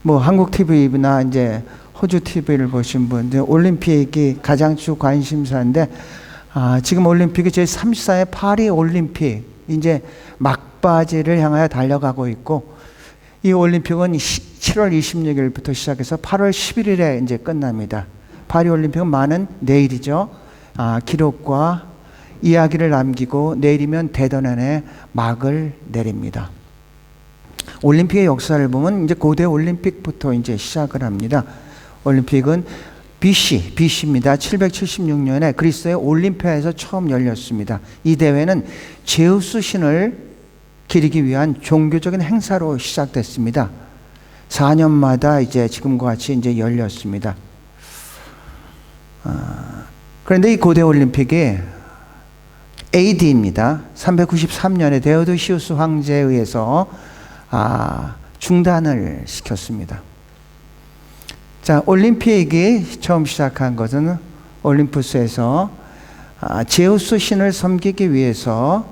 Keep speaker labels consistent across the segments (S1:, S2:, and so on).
S1: 뭐 한국 TV나 이제 호주 TV를 보신 분들 올림픽이 가장 주 관심사인데 지금 올림픽이 제 34회 파리 올림픽 이제 막바지를 향하여 달려가고 있고 이 올림픽은 7월 26일부터 시작해서 8월 11일에 이제 끝납니다. 파리 올림픽은 많은 내일이죠. 기록과 이야기를 남기고 내일이면 대단원에 막을 내립니다. 올림픽의 역사를 보면 이제 고대 올림픽부터 이제 시작을 합니다. 올림픽은 BC입니다. 776년에 그리스의 올림피아에서 처음 열렸습니다. 이 대회는 제우스 신을 기리기 위한 종교적인 행사로 시작됐습니다. 4년마다 이제 지금과 같이 이제 열렸습니다. 그런데 이 고대 올림픽이 AD입니다. 393년에 데오도시우스 황제에 의해서 중단을 시켰습니다. 자, 올림픽이 처음 시작한 것은 올림푸스에서 제우스 신을 섬기기 위해서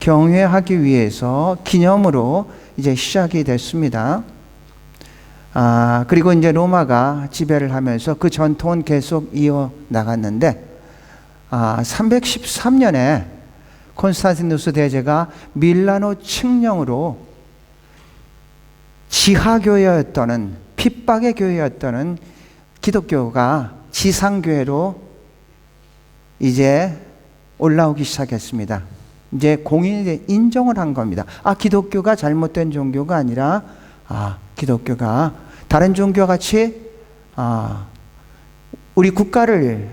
S1: 경외하기 위해서 기념으로 이제 시작이 됐습니다. 그리고 이제 로마가 지배를 하면서 그 전통은 계속 이어 나갔는데 313년에 콘스탄티누스 대제가 밀라노 칙령으로 지하교회였던 핍박의 교회였던 기독교가 지상교회로 이제 올라오기 시작했습니다. 이제 공인이 인정을 한 겁니다. 기독교가 잘못된 종교가 아니라 기독교가 다른 종교와 같이 우리 국가를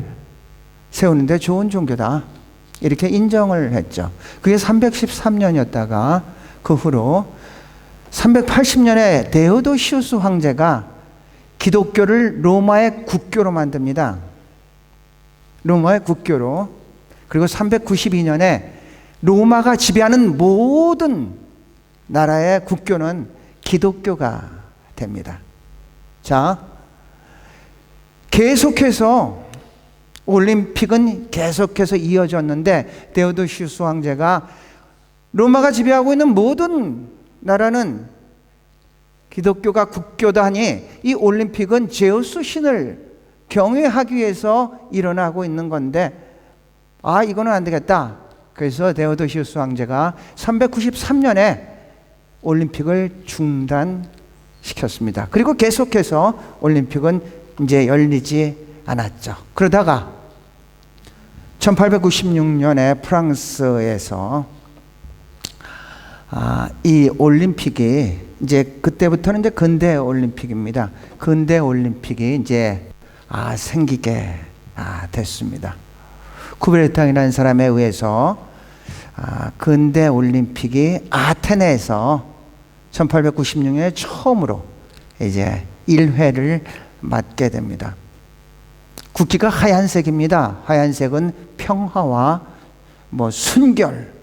S1: 세우는데 좋은 종교다. 이렇게 인정을 했죠. 그게 313년이었다가 그 후로 380년에 데오도시우스 황제가 기독교를 로마의 국교로 만듭니다. 로마의 국교로. 그리고 392년에 로마가 지배하는 모든 나라의 국교는 기독교가 됩니다. 자, 계속해서 올림픽은 계속해서 이어졌는데 데오도시우스 황제가 로마가 지배하고 있는 모든 나라는 기독교가 국교다니 이 올림픽은 제우스 신을 경외하기 위해서 일어나고 있는 건데 이거는 안 되겠다. 그래서 데오도시우스 황제가 393년에 올림픽을 중단시켰습니다. 그리고 계속해서 올림픽은 이제 열리지 않았죠. 그러다가 1896년에 프랑스에서 이 올림픽이 이제 그때부터는 이제 근대 올림픽입니다. 근대 올림픽이 이제 생기게 됐습니다. 쿠베르탕이라는 사람에 의해서 근대 올림픽이 아테네에서 1896년에 처음으로 이제 1회를 맡게 됩니다. 국기가 하얀색입니다. 하얀색은 평화와 순결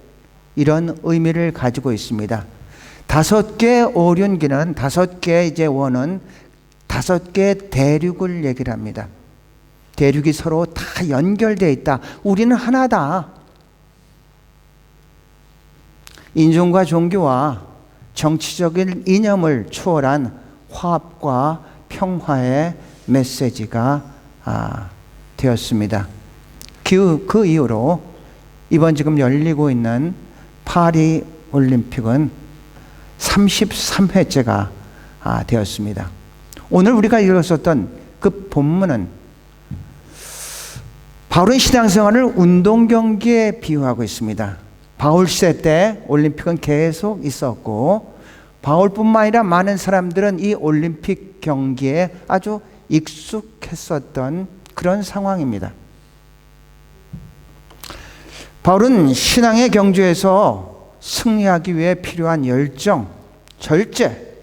S1: 이런 의미를 가지고 있습니다. 5개의 오륜기는 5개의 이제 원은 5개의 대륙을 얘기를 합니다. 대륙이 서로 다 연결되어 있다. 우리는 하나다. 인종과 종교와 정치적인 이념을 초월한 화합과 평화의 메시지가 되었습니다. 그 이후로 이번 지금 열리고 있는 파리 올림픽은 33회째가 되었습니다. 오늘 우리가 읽었었던 그 본문은 바울은 신앙생활을 운동 경기에 비유하고 있습니다. 바울 시대 때 올림픽은 계속 있었고 바울뿐만 아니라 많은 사람들은 이 올림픽 경기에 아주 익숙했었던 그런 상황입니다. 바울은 신앙의 경주에서 승리하기 위해 필요한 열정, 절제,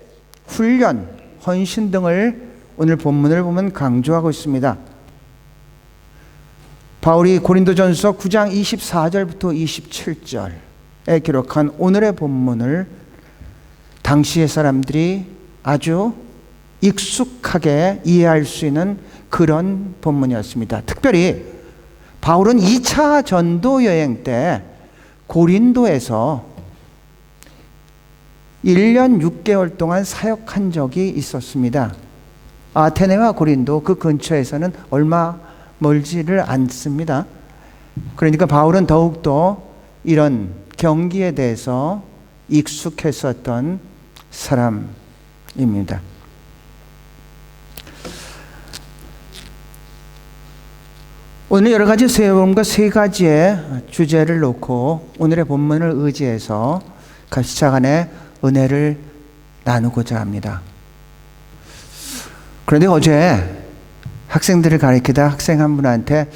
S1: 훈련, 헌신 등을 오늘 본문을 보면 강조하고 있습니다. 바울이 고린도전서 9장 24절부터 27절에 기록한 오늘의 본문을 당시의 사람들이 아주 익숙하게 이해할 수 있는 그런 본문이었습니다. 특별히 바울은 2차 전도 여행 때 고린도에서 1년 6개월 동안 사역한 적이 있었습니다. 아테네와 고린도 그 근처에서는 얼마 멀지를 않습니다. 그러니까 바울은 더욱더 이런 경기에 대해서 익숙했었던 사람입니다. 오늘 여러 가지 세움과 세 가지의 주제를 놓고 오늘의 본문을 의지해서 시간에 은혜를 나누고자 합니다. 그런데 어제 학생들을 가르치다 학생 한 분한테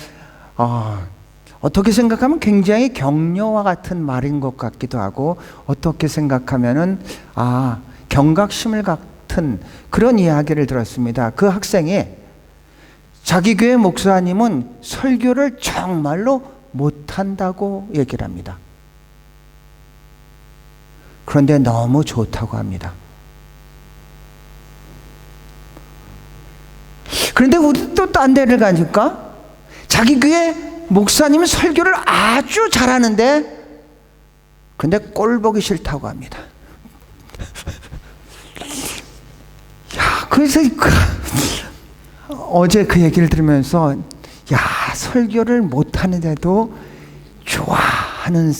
S1: 어떻게 생각하면 굉장히 격려와 같은 말인 것 같기도 하고 어떻게 생각하면은 경각심을 같은 그런 이야기를 들었습니다. 그 학생이 자기 교회 목사님은 설교를 정말로 못한다고 얘기를 합니다. 그런데 너무 좋다고 합니다. 그런데 우리 또 딴 데를 가니까 자기 교회 목사님은 설교를 아주 잘하는데 근데 꼴 보기 싫다고 합니다. 그래서 어제 그 얘기를 들으면서 설교를 못하는데도 좋아하는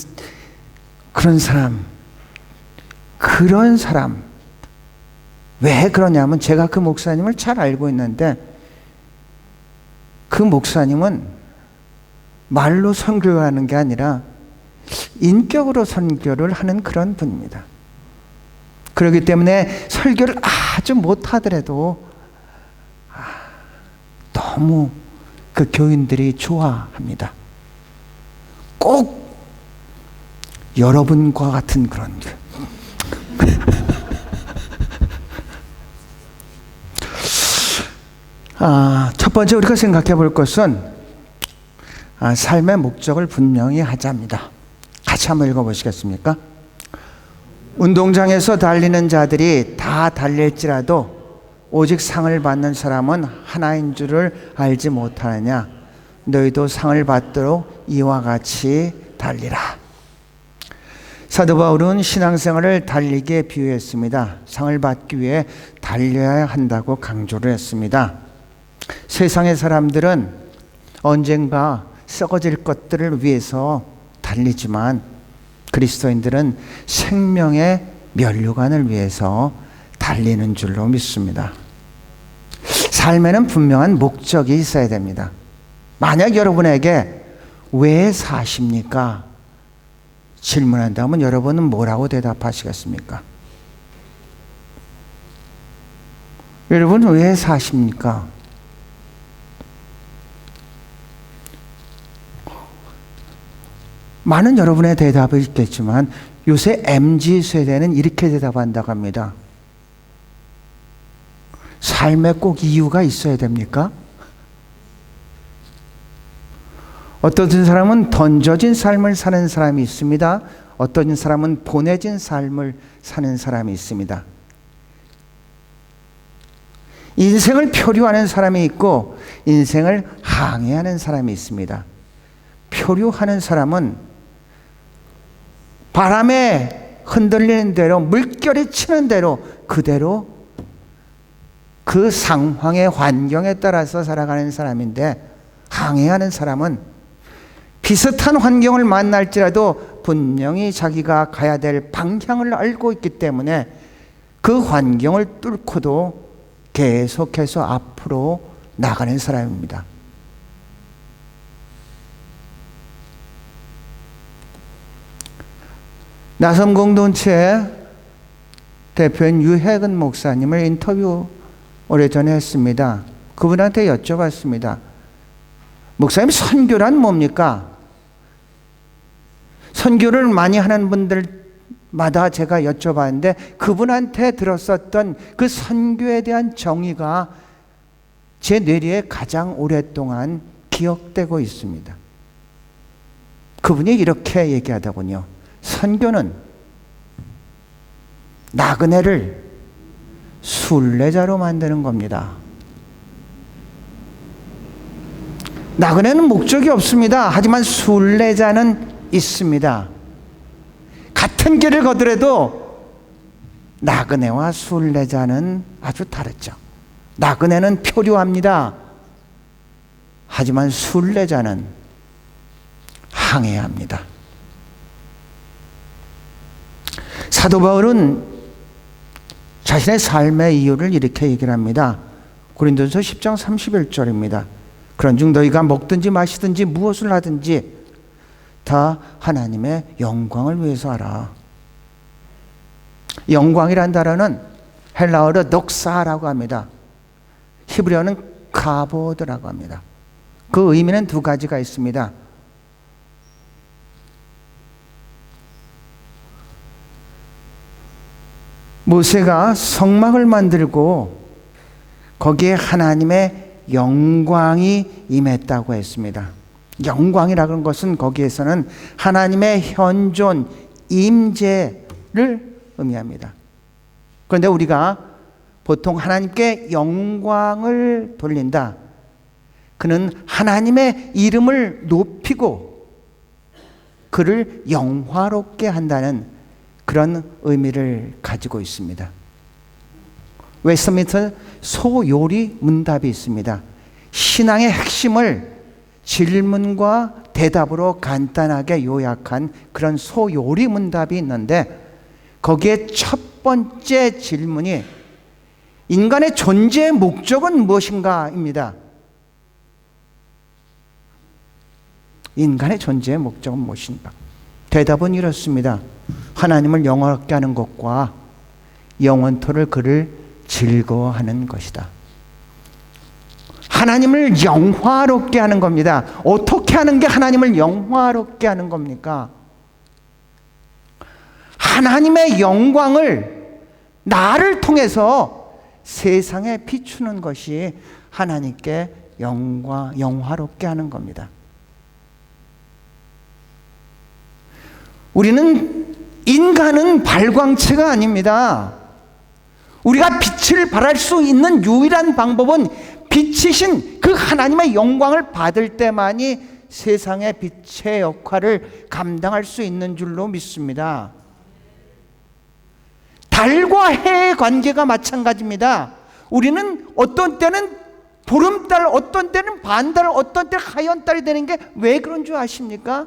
S1: 그런 사람 왜 그러냐면 제가 그 목사님을 잘 알고 있는데 그 목사님은 말로 선교를 하는 게 아니라 인격으로 선교를 하는 그런 분입니다. 그렇기 때문에 설교를 아주 못하더라도 너무 그 교인들이 좋아합니다. 꼭 여러분과 같은 그런 첫 번째 우리가 생각해 볼 것은 삶의 목적을 분명히 하자입니다. 같이 한번 읽어보시겠습니까? 운동장에서 달리는 자들이 다 달릴지라도 오직 상을 받는 사람은 하나인 줄을 알지 못하느냐? 너희도 상을 받도록 이와 같이 달리라. 사도 바울은 신앙생활을 달리기에 비유했습니다. 상을 받기 위해 달려야 한다고 강조를 했습니다. 세상의 사람들은 언젠가 썩어질 것들을 위해서 달리지만 그리스도인들은 생명의 면류관을 위해서 달리는 줄로 믿습니다. 삶에는 분명한 목적이 있어야 됩니다. 만약 여러분에게 왜 사십니까? 질문한다면 여러분은 뭐라고 대답하시겠습니까? 여러분 왜 사십니까? 많은 여러분의 대답이 있겠지만 요새 MZ세대는 이렇게 대답한다고 합니다. 삶에 꼭 이유가 있어야 됩니까? 어떤 사람은 던져진 삶을 사는 사람이 있습니다. 어떤 사람은 보내진 삶을 사는 사람이 있습니다. 인생을 표류하는 사람이 있고 인생을 항해하는 사람이 있습니다. 표류하는 사람은 바람에 흔들리는 대로 물결이 치는 대로 그대로 그 상황의 환경에 따라서 살아가는 사람인데 항해하는 사람은 비슷한 환경을 만날지라도 분명히 자기가 가야 될 방향을 알고 있기 때문에 그 환경을 뚫고도 계속해서 앞으로 나가는 사람입니다. 나섬공동체의 대표인 유혜근 목사님을 인터뷰 오래전에 했습니다. 그분한테 여쭤봤습니다. 목사님, 선교란 뭡니까? 선교를 많이 하는 분들마다 제가 여쭤봤는데 그분한테 들었었던 그 선교에 대한 정의가 제 뇌리에 가장 오랫동안 기억되고 있습니다. 그분이 이렇게 얘기하더군요. 선교는 나그네를 순례자로 만드는 겁니다. 나그네는 목적이 없습니다. 하지만 순례자는 있습니다. 같은 길을 걷더라도 나그네와 순례자는 아주 다르죠. 나그네는 표류합니다. 하지만 순례자는 항해합니다. 사도 바울은 자신의 삶의 이유를 이렇게 얘기를 합니다. 고린도전서 10장 31절입니다. 그런즉 너희가 먹든지 마시든지 무엇을 하든지 다 하나님의 영광을 위해서 하라. 영광이란 단어는 헬라어로 넋사라고 합니다. 히브리어는 카보드라고 합니다. 그 의미는 두 가지가 있습니다. 모세가 성막을 만들고 거기에 하나님의 영광이 임했다고 했습니다. 영광이라는 것은 거기에서는 하나님의 현존, 임재를 의미합니다. 그런데 우리가 보통 하나님께 영광을 돌린다. 그는 하나님의 이름을 높이고 그를 영화롭게 한다는 그런 의미를 가지고 있습니다. 웨스트민스터 소요리 문답이 있습니다. 신앙의 핵심을 질문과 대답으로 간단하게 요약한 그런 소요리 문답이 있는데 거기에 첫 번째 질문이 인간의 존재의 목적은 무엇인가입니다. 인간의 존재의 목적은 무엇인가? 대답은 이렇습니다. 하나님을 영화롭게 하는 것과 영원토를 그를 즐거워하는 것이다. 하나님을 영화롭게 하는 겁니다. 어떻게 하는 게 하나님을 영화롭게 하는 겁니까? 하나님의 영광을 나를 통해서 세상에 비추는 것이 하나님께 영화롭게 하는 겁니다. 인간은 발광체가 아닙니다. 우리가 빛을 발할 수 있는 유일한 방법은 빛이신 그 하나님의 영광을 받을 때만이 세상의 빛의 역할을 감당할 수 있는 줄로 믿습니다. 달과 해의 관계가 마찬가지입니다. 우리는 어떤 때는 보름달, 어떤 때는 반달, 어떤 때는 하얀달이 되는 게 왜 그런 줄 아십니까?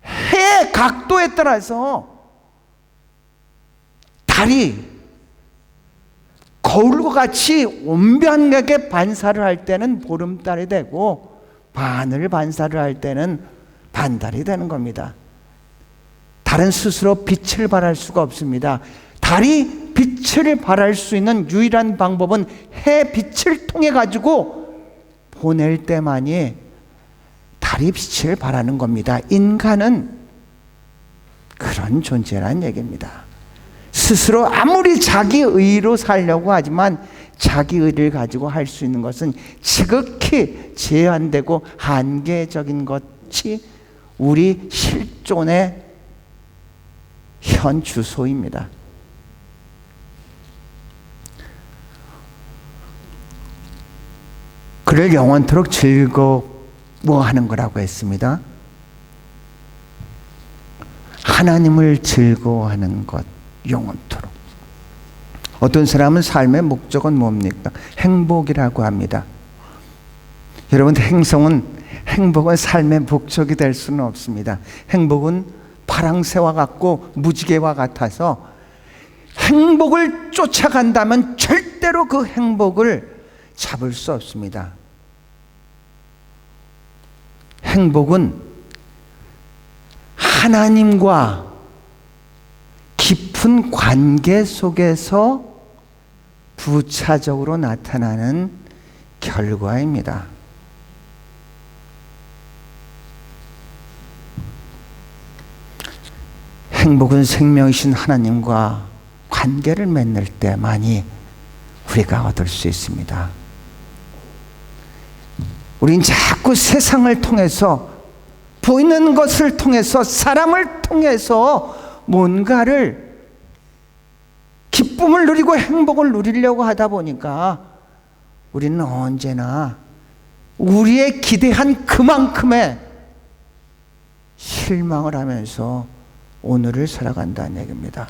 S1: 해의 각도에 따라서 달이 거울과 같이 온변하게 반사를 할 때는 보름달이 되고 반을 반사를 할 때는 반달이 되는 겁니다. 달은 스스로 빛을 발할 수가 없습니다. 달이 빛을 발할 수 있는 유일한 방법은 해빛을 통해 가지고 보낼 때만이 달이 빛을 발하는 겁니다. 인간은 그런 존재란 얘기입니다. 스스로 아무리 자기 의로 살려고 하지만 자기 의를 가지고 할 수 있는 것은 지극히 제한되고 한계적인 것이 우리 실존의 현 주소입니다. 그를 영원토록 즐거워하는 거라고 했습니다. 하나님을 즐거워하는 것, 영원토록. 어떤 사람은 삶의 목적은 뭡니까? 행복이라고 합니다. 여러분, 행복은 삶의 목적이 될 수는 없습니다. 행복은 파랑새와 같고 무지개와 같아서 행복을 쫓아간다면 절대로 그 행복을 잡을 수 없습니다. 행복은 하나님과 깊은 관계 속에서 부차적으로 나타나는 결과입니다. 행복은 생명이신 하나님과 관계를 맺을 때만이 우리가 얻을 수 있습니다. 우린 자꾸 세상을 통해서, 보이는 것을 통해서, 사람을 통해서 뭔가를, 기쁨을 누리고 행복을 누리려고 하다 보니까 우리는 언제나 우리의 기대한 그만큼의 실망을 하면서 오늘을 살아간다는 얘기입니다.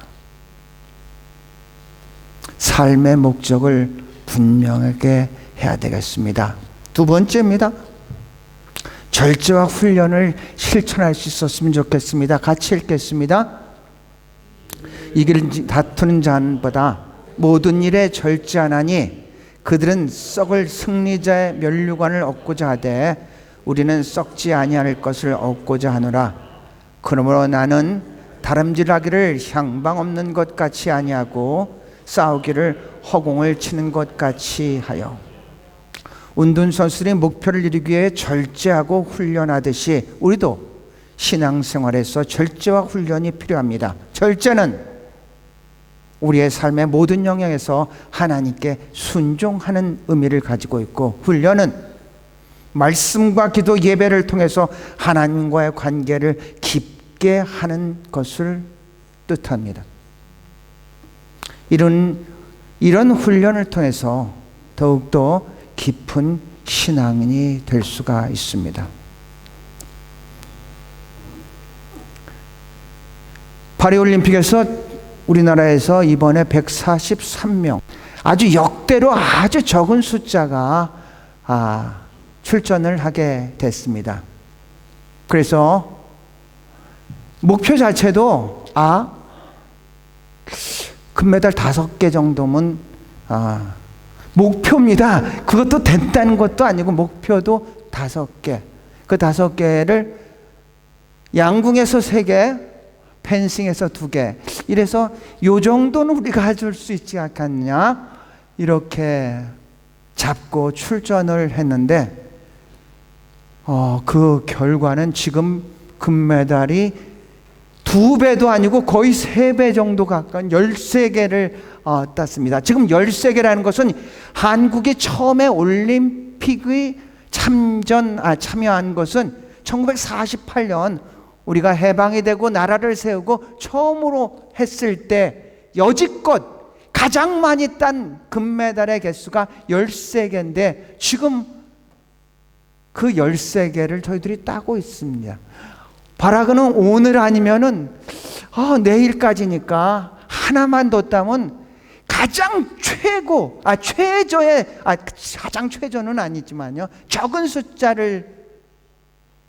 S1: 삶의 목적을 분명하게 해야 되겠습니다. 두 번째입니다. 절제와 훈련을 실천할 수 있었으면 좋겠습니다. 같이 읽겠습니다. 이길 다투는 자보다 모든 일에 절제하나니 그들은 썩을 승리자의 면류관을 얻고자 하되 우리는 썩지 아니할 것을 얻고자 하노라. 그러므로 나는 다름질하기를 향방 없는 것 같이 아니하고 싸우기를 허공을 치는 것 같이 하여. 운동선수들이 목표를 이루기 위해 절제하고 훈련하듯이 우리도 신앙생활에서 절제와 훈련이 필요합니다. 절제는 우리의 삶의 모든 영역에서 하나님께 순종하는 의미를 가지고 있고, 훈련은 말씀과 기도 예배를 통해서 하나님과의 관계를 깊게 하는 것을 뜻합니다. 이런 훈련을 통해서 더욱더 깊은 신앙인이 될 수가 있습니다. 파리올림픽에서 우리나라에서 이번에 143명, 아주 역대로 아주 적은 숫자가 출전을 하게 됐습니다. 그래서 목표 자체도 금메달 5개 정도면 목표입니다. 그것도 된다는 것도 아니고 목표도 5개. 그 5개를 양궁에서 3개, 펜싱에서 2개. 이래서 요 정도는 우리가 가질 수 있지 않겠냐, 이렇게 잡고 출전을 했는데 그 결과는 지금 금메달이 2배도 아니고 거의 3배 정도 가까운 13개를 땄습니다. 지금 13개라는 것은 한국이 처음에 올림픽의 참여한 것은 1948년 우리가 해방이 되고 나라를 세우고 처음으로 했을 때 여지껏 가장 많이 딴 금메달의 개수가 13개인데 지금 그 13개를 저희들이 따고 있습니다. 바라고는 오늘 아니면은 내일까지니까 하나만 더 따면 가장 가장 최저는 아니지만요, 적은 숫자를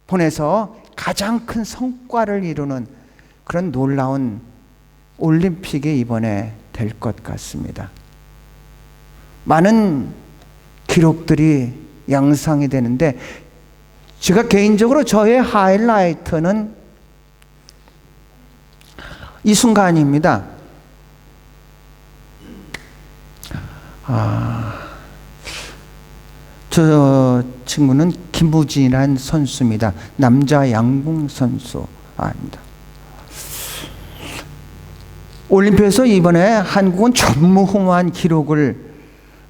S1: 보내서 가장 큰 성과를 이루는 그런 놀라운 올림픽이 이번에 될 것 같습니다. 많은 기록들이 양상이 되는데 제가 개인적으로 저의 하이라이트는 이 순간입니다. 저 친구는 김부진이라는 선수입니다. 남자 양궁 선수입니다. 올림픽에서 이번에 한국은 전무후무한 기록을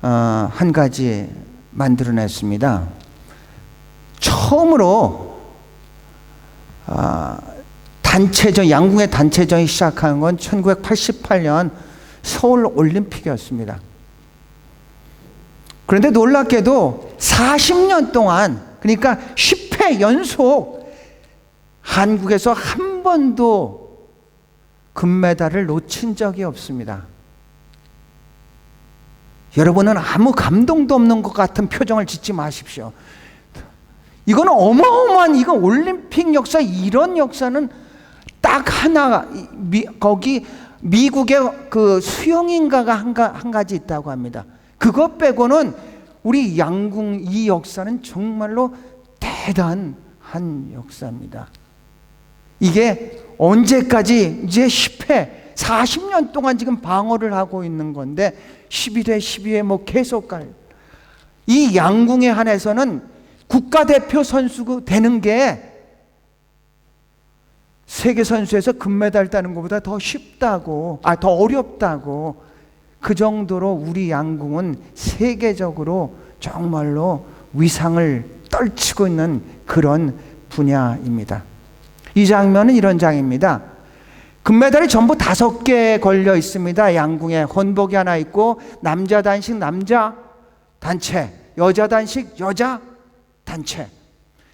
S1: 한 가지 만들어냈습니다. 처음으로 단체전, 양궁의 단체전이 시작한 건 1988년 서울 올림픽이었습니다. 그런데 놀랍게도 40년 동안, 그러니까 10회 연속 한국에서 한 번도 금메달을 놓친 적이 없습니다. 여러분은 아무 감동도 없는 것 같은 표정을 짓지 마십시오. 이건 어마어마한, 이건 올림픽 역사, 이런 역사는 딱 하나, 거기 미국의 그 수영인가가 한 가지 있다고 합니다. 그것 빼고는 우리 양궁 이 역사는 정말로 대단한 역사입니다. 이게 언제까지, 이제 10회, 40년 동안 지금 방어를 하고 있는 건데 11회, 12회 뭐 계속 이 양궁에 한해서는 국가대표 선수가 되는 게 세계 선수에서 금메달 따는 것보다 더 쉽다고, 더 어렵다고, 그 정도로 우리 양궁은 세계적으로 정말로 위상을 떨치고 있는 그런 분야입니다. 이 장면은 이런 장입니다. 금메달이 전부 5개 걸려 있습니다. 양궁에 혼복이 하나 있고, 남자 단식 남자 단체, 여자 단식 여자 단체,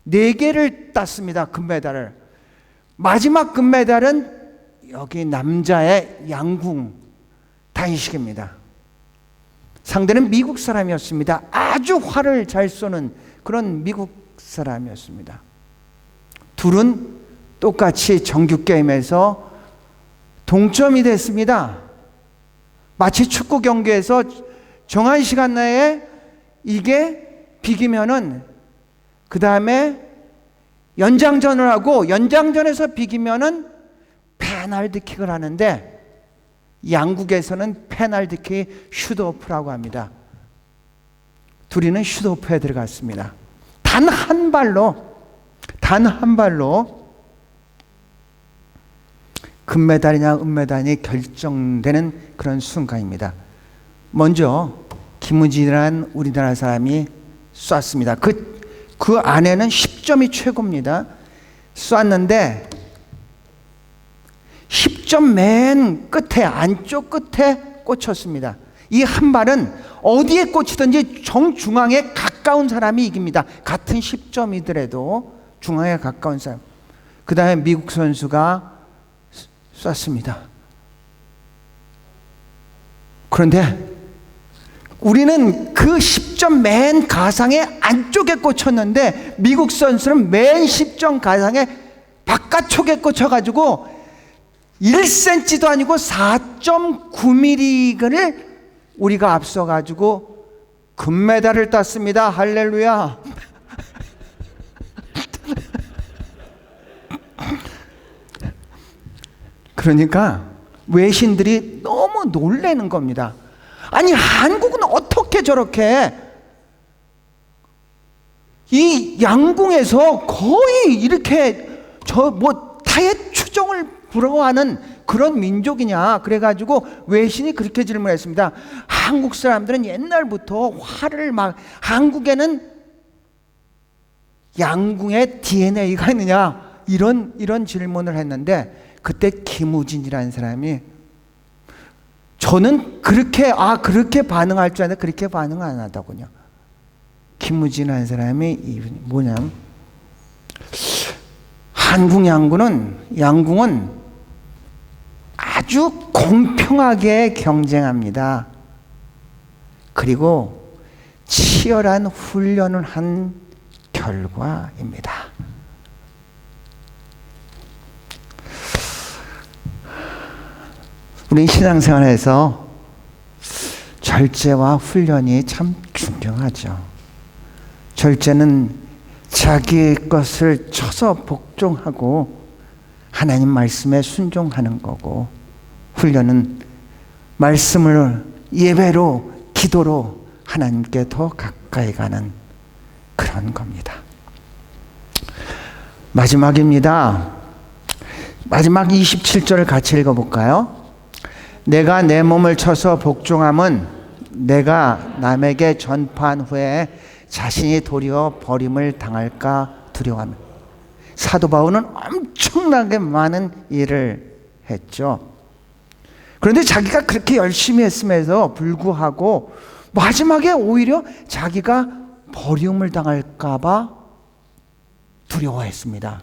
S1: 4개를 땄습니다. 금메달을. 마지막 금메달은 여기 남자의 양궁 단식입니다. 상대는 미국 사람이었습니다. 아주 활을 잘 쏘는 그런 미국 사람이었습니다. 둘은 똑같이 정규 게임에서 동점이 됐습니다. 마치 축구 경기에서 정한 시간 내에 이게 비기면은 그 다음에 연장전을 하고 연장전에서 비기면은 페널티킥을 하는데 양국에서는 페널티킥 슛오프라고 합니다. 둘이는 슛오프에 들어갔습니다. 단 한 발로 금메달이냐 은메달이 결정되는 그런 순간입니다. 먼저 김우진이라는 우리나라 사람이 쐈습니다. 그 안에는 10점이 최고입니다. 쐈는데 10점 맨 끝에 안쪽 끝에 꽂혔습니다. 이 한 발은 어디에 꽂히든지 정중앙에 가까운 사람이 이깁니다. 같은 10점이더라도 중앙에 가까운 사람. 그 다음에 미국 선수가 쐈습니다. 그런데 우리는 그 10점 맨 가상의 안쪽에 꽂혔는데 미국 선수는 맨 10점 가상의 바깥쪽에 꽂혀가지고 1cm도 아니고 4.9mm를 우리가 앞서가지고 금메달을 땄습니다. 할렐루야. 그러니까 외신들이 너무 놀라는 겁니다. 아니 한국은 어떻게 저렇게 이 양궁에서 거의 이렇게 타의 추종을 부러워하는 그런 민족이냐. 그래가지고 외신이 그렇게 질문했습니다. 한국 사람들은 옛날부터 활을 한국에는 양궁의 DNA가 있느냐 이런 질문을 했는데 그때 김우진이라는 사람이 저는 그렇게 반응할 줄 알았는데 그렇게 반응 안 하더군요. 김우진이라는 사람이 뭐냐면 한국 양궁은 아주 공평하게 경쟁합니다. 그리고 치열한 훈련을 한 결과입니다. 우리 신앙생활에서 절제와 훈련이 참 중요하죠. 절제는 자기의 것을 쳐서 복종하고 하나님 말씀에 순종하는 거고, 훈련은 말씀을 예배로 기도로 하나님께 더 가까이 가는 그런 겁니다. 마지막입니다. 마지막 27절을 같이 읽어볼까요? 내가 내 몸을 쳐서 복종함은 내가 남에게 전파한 후에 자신이 도리어 버림을 당할까 두려워하며. 사도 바울은 엄청나게 많은 일을 했죠. 그런데 자기가 그렇게 열심히 했음에도 불구하고 마지막에 오히려 자기가 버림을 당할까 봐 두려워했습니다.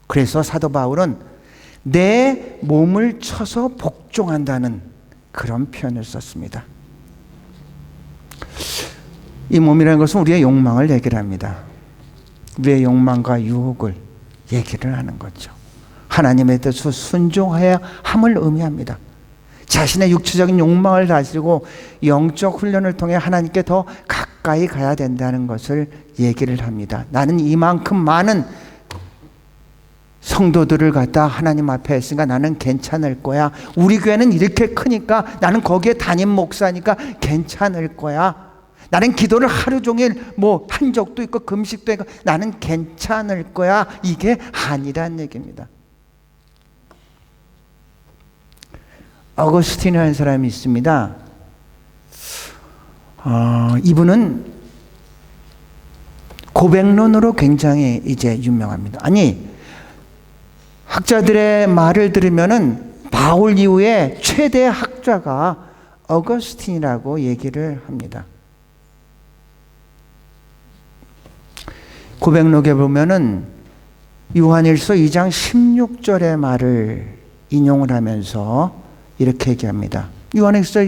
S1: 그래서 사도 바울은 내 몸을 쳐서 복종한다는 그런 표현을 썼습니다. 이 몸이라는 것은 우리의 욕망을 얘기를 합니다. 우리의 욕망과 유혹을 얘기를 하는 거죠. 하나님에 대해서 순종해야 함을 의미합니다. 자신의 육체적인 욕망을 다스리고 영적 훈련을 통해 하나님께 더 가까이 가야 된다는 것을 얘기를 합니다. 나는 이만큼 많은 성도들을 갖다 하나님 앞에 했으니까 나는 괜찮을 거야. 우리 교회는 이렇게 크니까 나는 거기에 담임 목사니까 괜찮을 거야. 나는 기도를 하루 종일 한 적도 있고 금식도 있고 나는 괜찮을 거야. 이게 아니란 얘기입니다. 어거스틴이라는 사람이 있습니다. 이분은 고백론으로 굉장히 이제 유명합니다. 아니, 학자들의 말을 들으면은 바울 이후에 최대 학자가 어거스틴이라고 얘기를 합니다. 고백록에 보면은 요한일서 2장 16절의 말을 인용을 하면서 이렇게 얘기합니다. 요한일서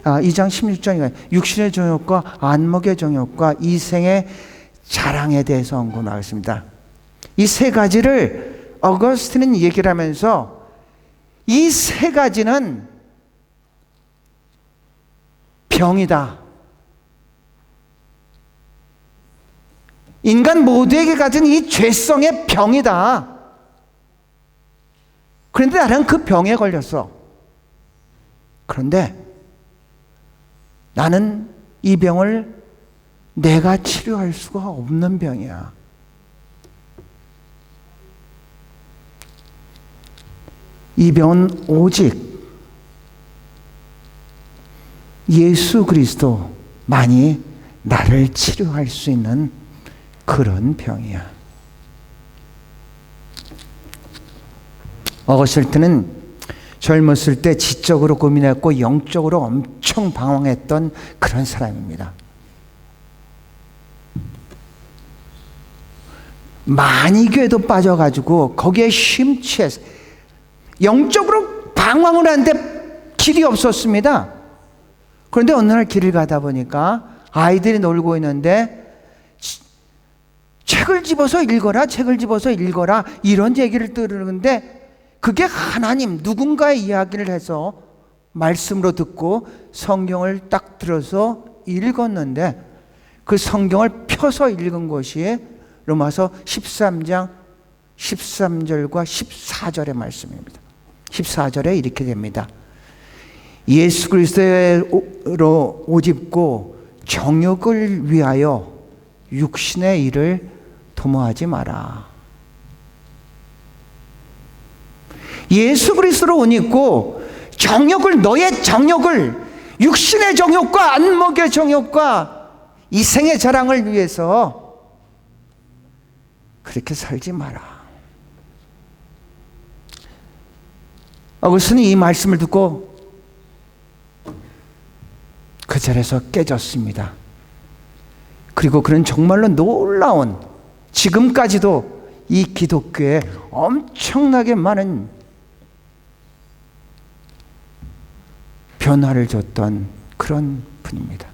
S1: 2장 16절에 육신의 정욕과 안목의 정욕과 이생의 자랑에 대해서 언급하고 있습니다. 이 세 가지를 어거스틴은 얘기를 하면서 이 세 가지는 병이다. 인간 모두에게 가진 이 죄성의 병이다. 그런데 나는 그 병에 걸렸어. 그런데 나는 이 병을 내가 치료할 수가 없는 병이야. 이 병은 오직 예수 그리스도만이 나를 치료할 수 있는 그런 병이야. 어거스틴은 젊었을 때 지적으로 고민했고 영적으로 엄청 방황했던 그런 사람입니다. 만이교에도 빠져가지고 거기에 심취해서 영적으로 방황을 하는데 길이 없었습니다. 그런데 어느 날 길을 가다 보니까 아이들이 놀고 있는데 책을 집어서 읽어라, 책을 집어서 읽어라 이런 얘기를 들으는데 그게 하나님 누군가의 이야기를 해서 말씀으로 듣고 성경을 딱 들어서 읽었는데 그 성경을 펴서 읽은 것이 로마서 13장 13절과 14절의 말씀입니다. 14절에 이렇게 됩니다. 예수 그리스도로 옷 입고 정욕을 위하여 육신의 일을 도모하지 마라. 예수 그리스도로 옷 입고 정욕을, 너의 정욕을, 육신의 정욕과 안목의 정욕과 이생의 자랑을 위해서 그렇게 살지 마라. 어거스틴이 이 말씀을 듣고 그 자리에서 깨졌습니다. 그리고 그는 정말로 놀라운, 지금까지도 이 기독교에 엄청나게 많은 변화를 줬던 그런 분입니다.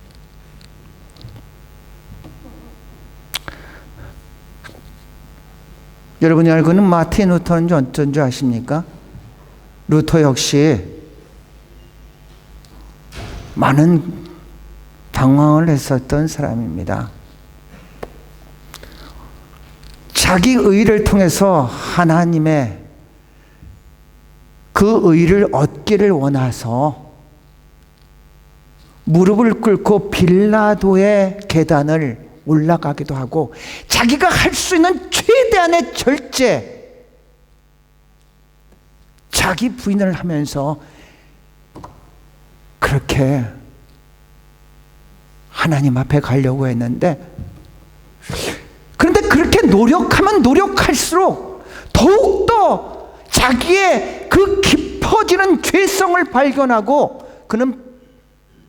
S1: 여러분이 알고 있는 마틴 루터는 어떤 줄 아십니까? 루터 역시 많은 방황을 했었던 사람입니다. 자기 의를 통해서 하나님의 그 의를 얻기를 원해서 무릎을 꿇고 빌라도의 계단을 올라가기도 하고 자기가 할 수 있는 최대한의 절제, 자기 부인을 하면서 그렇게 하나님 앞에 가려고 했는데, 그런데 그렇게 노력하면 노력할수록 더욱더 자기의 그 깊어지는 죄성을 발견하고 그는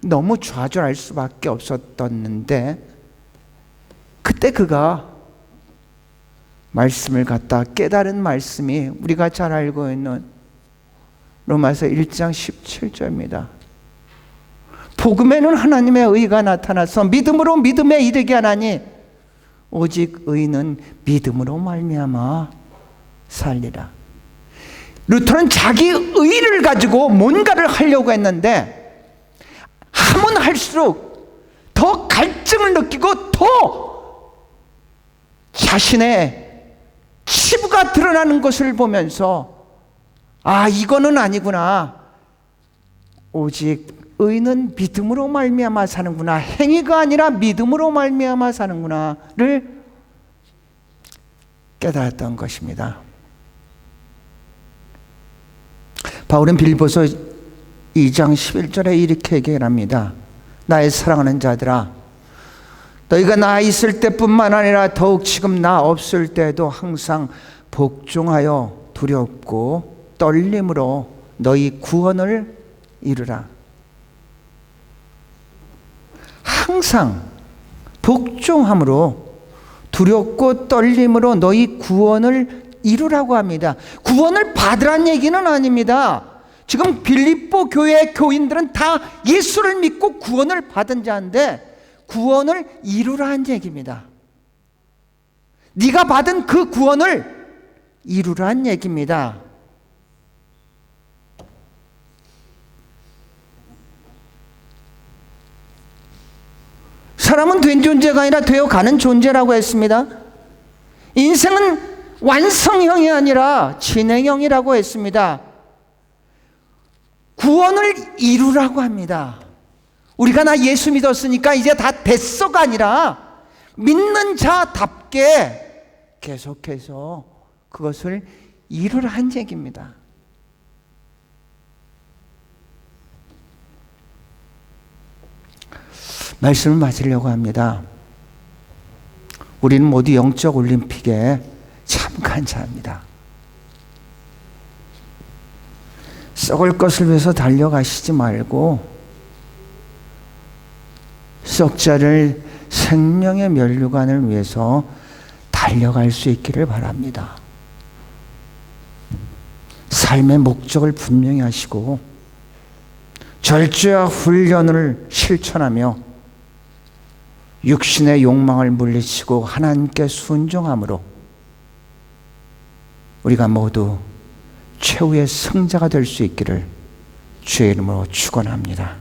S1: 너무 좌절할 수밖에 없었는데, 그때 그가 말씀을 갖다 깨달은 말씀이 우리가 잘 알고 있는 로마서 1장 17절입니다. 복음에는 하나님의 의가 나타나서 믿음으로 믿음에 이르게 하나니 오직 의는 믿음으로 말미암아 살리라. 루터는 자기 의를 가지고 뭔가를 하려고 했는데 하면 할수록 더 갈증을 느끼고 더 자신의 치부가 드러나는 것을 보면서 아, 이거는 아니구나. 오직 의는 믿음으로 말미암아 사는구나. 행위가 아니라 믿음으로 말미암아 사는구나를 깨달았던 것입니다. 바울은 빌립보서 2장 11절에 이렇게 얘기를 합니다. 나의 사랑하는 자들아, 너희가 나 있을 때뿐만 아니라 더욱 지금 나 없을 때도 항상 복종하여 두렵고 떨림으로 너희 구원을 이루라. 항상 복종함으로 두렵고 떨림으로 너희 구원을 이루라고 합니다. 구원을 받으란 얘기는 아닙니다. 지금 빌립보 교회 교인들은 다 예수를 믿고 구원을 받은 자인데 구원을 이루라는 얘기입니다. 네가 받은 그 구원을 이루라는 얘기입니다. 사람은 된 존재가 아니라 되어가는 존재라고 했습니다. 인생은 완성형이 아니라 진행형이라고 했습니다. 구원을 이루라고 합니다. 우리가 나 예수 믿었으니까 이제 다 됐어가 아니라 믿는 자답게 계속해서 그것을 이루라는 얘기입니다. 말씀을 마치려고 합니다. 우리는 모두 영적 올림픽에 참가한 자입니다. 썩을 것을 위해서 달려가시지 말고 썩지 않을 생명의 면류관을 위해서 달려갈 수 있기를 바랍니다. 삶의 목적을 분명히 하시고 절제와 훈련을 실천하며 육신의 욕망을 물리치고 하나님께 순종함으로 우리가 모두 최후의 승자가 될 수 있기를 주의 이름으로 축원합니다.